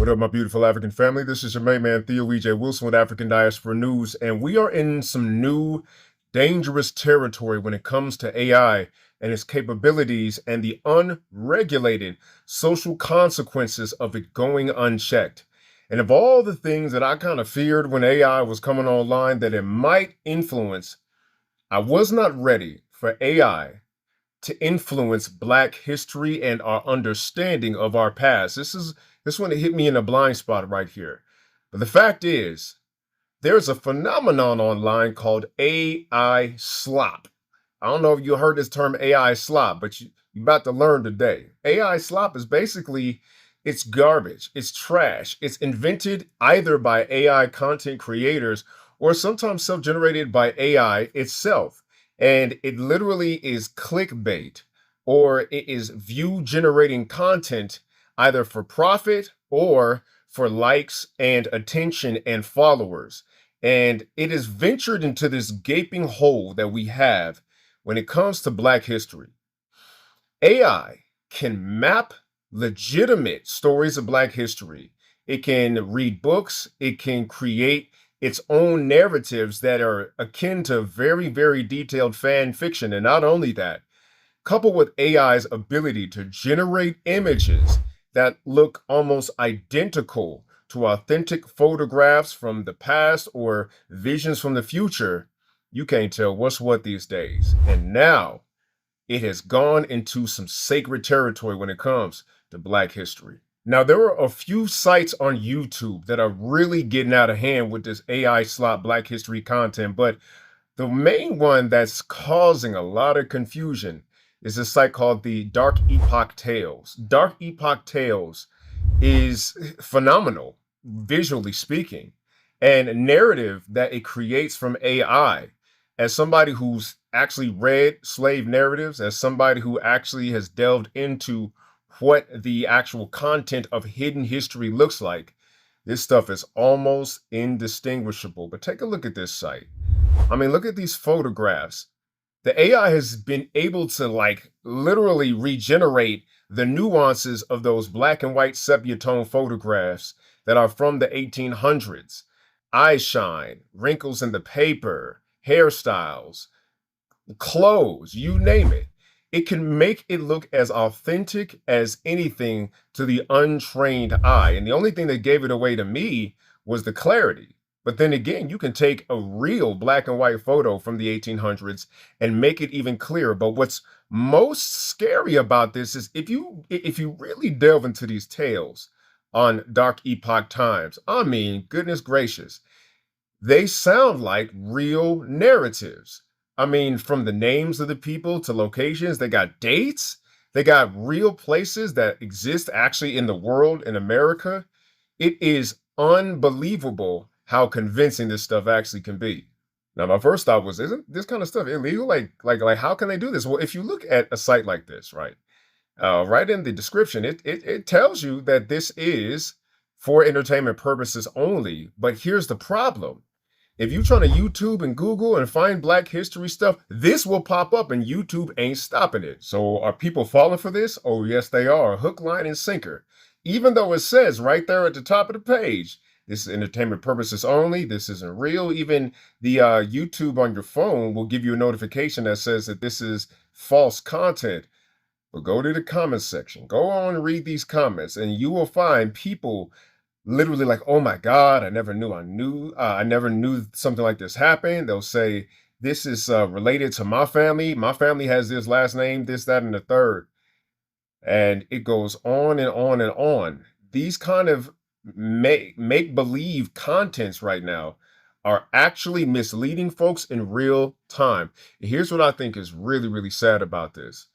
What up, my beautiful African family? This is your main man, Theo E.J. Wilson with African Diaspora News, and we are in some new dangerous territory when it comes to AI and its capabilities and the unregulated social consequences of it going unchecked. And of all the things that I kind of feared when AI was coming online that it might influence, I was not ready for AI to influence Black history and our understanding of our past. This one that hit me in a blind spot right here. But the fact is, there's a phenomenon online called AI slop. I don't know if you heard this term AI slop, but you're about to learn today. AI slop is basically it's garbage, it's trash. It's invented either by AI content creators or sometimes self-generated by AI itself. And it literally is clickbait or it is view generating content either for profit or for likes and attention and followers. And it has ventured into this gaping hole that we have when it comes to Black history. AI can map legitimate stories of Black history. It can read books. It can create its own narratives that are akin to very, very detailed fan fiction. And not only that, coupled with AI's ability to generate images that look almost identical to authentic photographs from the past or visions from the future, you can't tell what's what these days. And now it has gone into some sacred territory when it comes to Black history. Now, there are a few sites on YouTube that are really getting out of hand with this AI slop Black history content, but the main one that's causing a lot of confusion is a site called the Dark Epoch Tales. Dark Epoch Tales is phenomenal, visually speaking, and a narrative that it creates from AI. As somebody who's actually read slave narratives, as somebody who actually has delved into what the actual content of hidden history looks like, this stuff is almost indistinguishable. But take a look at this site. I mean, look at these photographs. The AI has been able to like literally regenerate the nuances of those black and white sepia tone photographs that are from the 1800s. Eye shine, wrinkles in the paper, hairstyles, clothes, you name it. It can make it look as authentic as anything to the untrained eye. And the only thing that gave it away to me was the clarity. But then again, you can take a real black and white photo from the 1800s and make it even clearer. But what's most scary about this is if you really delve into these tales on Dark Epoch Times, I mean, goodness gracious, they sound like real narratives. I mean, from the names of the people to locations, they got dates, they got real places that exist actually in the world, in America. It is unbelievable how convincing this stuff actually can be. Now, my first thought was, isn't this kind of stuff illegal? Like, how can they do this? Well, if you look at a site like this, right, right in the description, it tells you that this is for entertainment purposes only. But here's the problem. If you're trying to YouTube and Google and find Black history stuff, this will pop up and YouTube ain't stopping it. So are people falling for this? Oh, yes, they are. Hook, line, and sinker. Even though it says right there at the top of the page, this is entertainment purposes only, this isn't real. Even the YouTube on your phone will give you a notification that says that this is false content. But go to the comments section. Go on and read these comments, and you will find people literally like, oh my God, I never knew something like this happened. They'll say, this is related to my family. My family has this last name, this, that, and the third. And it goes on and on and on. These kind of make-believe contents right now are actually misleading folks in real time. Here's what I think is really, really sad about this.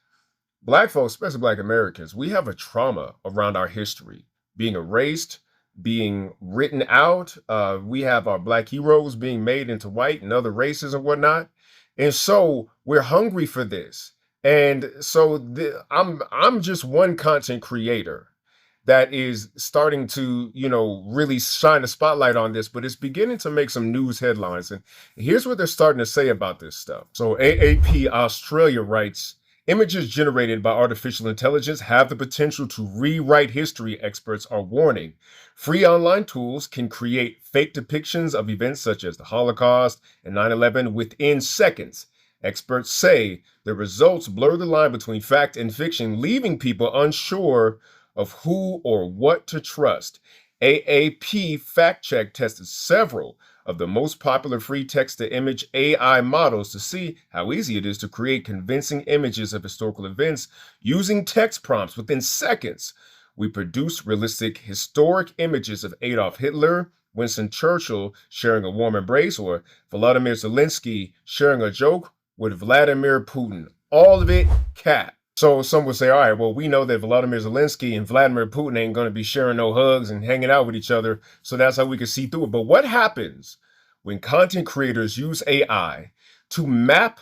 Black folks, especially Black Americans, we have a trauma around our history being erased, being written out. We have our Black heroes being made into white and other races and whatnot. And so we're hungry for this. And so I'm just one content creator that is starting to, really shine a spotlight on this, but it's beginning to make some news headlines. And here's what they're starting to say about this stuff. So AAP Australia writes, Images generated by artificial intelligence have the potential to rewrite history, experts are warning. Free online tools can create fake depictions of events such as the Holocaust and 9/11 within seconds. Experts say the results blur the line between fact and fiction, leaving people unsure of who or what to trust. AAP Fact Check tested several of the most popular free text to image AI models to see how easy it is to create convincing images of historical events using text prompts within seconds. We produced realistic historic images of Adolf Hitler, Winston Churchill sharing a warm embrace, or Volodymyr Zelensky sharing a joke with Vladimir Putin. All of it cat. So some would say, all right, well, we know that Volodymyr Zelensky and Vladimir Putin ain't going to be sharing no hugs and hanging out with each other. So that's how we can see through it. But what happens when content creators use AI to map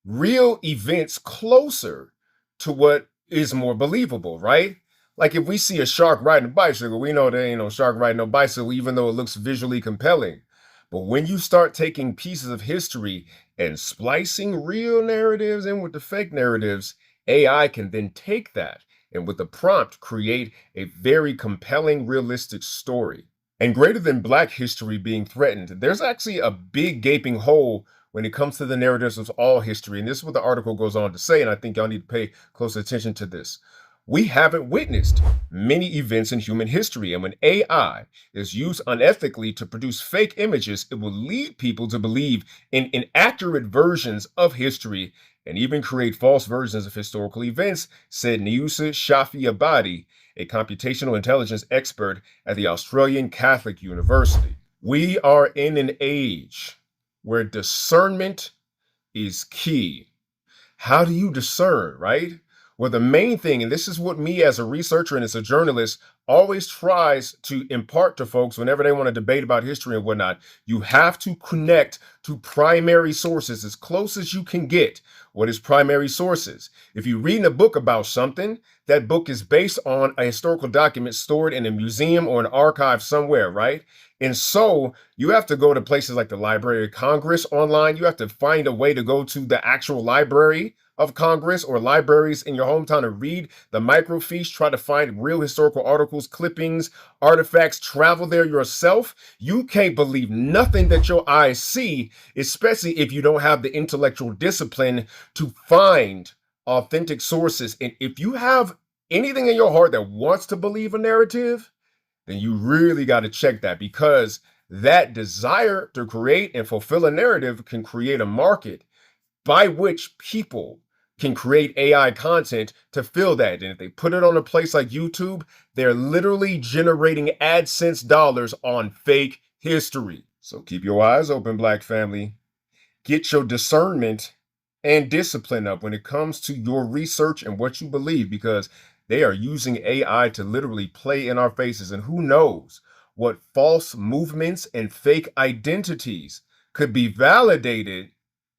real events closer to what is more believable, right? Like if we see a shark riding a bicycle, we know there ain't no shark riding no bicycle, even though it looks visually compelling. But when you start taking pieces of history and splicing real narratives in with the fake narratives, AI can then take that and with a prompt create a very compelling, realistic story. And greater than Black history being threatened, there's actually a big gaping hole when it comes to the narratives of all history. And this is what the article goes on to say, and I think y'all need to pay close attention to this. We haven't witnessed many events in human history, and when AI is used unethically to produce fake images, it will lead people to believe in inaccurate versions of history and even create false versions of historical events, said Niusa Shafi Abadi, a computational intelligence expert at the Australian Catholic University. We are in an age where discernment is key. How do you discern, right? Well, the main thing, and this is what me as a researcher and as a journalist always tries to impart to folks whenever they want to debate about history and whatnot, you have to connect to primary sources as close as you can get. What is primary sources? If you're reading a book about something, that book is based on a historical document stored in a museum or an archive somewhere, right? And so you have to go to places like the Library of Congress online. You have to find a way to go to the actual Library of Congress or libraries in your hometown to read the microfiche, try to find real historical articles, clippings, artifacts, travel there yourself. You can't believe nothing that your eyes see, especially if you don't have the intellectual discipline to find authentic sources. And if you have anything in your heart that wants to believe a narrative, then you really got to check that, because that desire to create and fulfill a narrative can create a market by which people can create AI content to fill that. And if they put it on a place like YouTube, they're literally generating AdSense dollars on fake history. So keep your eyes open, Black family. Get your discernment and discipline up when it comes to your research and what you believe, because they are using AI to literally play in our faces. And who knows what false movements and fake identities could be validated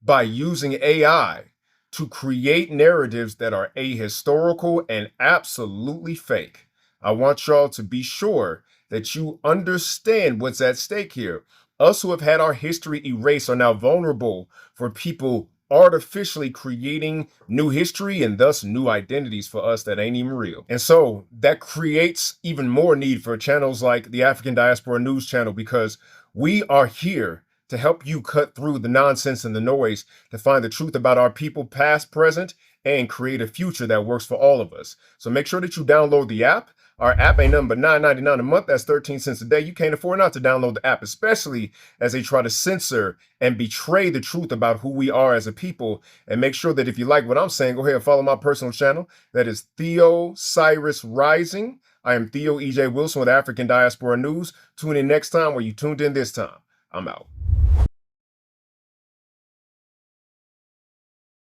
by using AI to create narratives that are ahistorical and absolutely fake. I want y'all to be sure that you understand what's at stake here. Us who have had our history erased are now vulnerable for people artificially creating new history and thus new identities for us that ain't even real. And so that creates even more need for channels like the African Diaspora News Channel, because we are here to help you cut through the nonsense and the noise to find the truth about our people, past, present, and create a future that works for all of us. So make sure that you download the app. Our app ain't nothing but $9.99 a month. That's 13 cents a day. You can't afford not to download the app, especially as they try to censor and betray the truth about who we are as a people. And make sure that if you like what I'm saying, go ahead and follow my personal channel. That is Theo Cyrus Rising. I am Theo E.J. Wilson with African Diaspora News. Tune in next time where you tuned in this time. I'm out.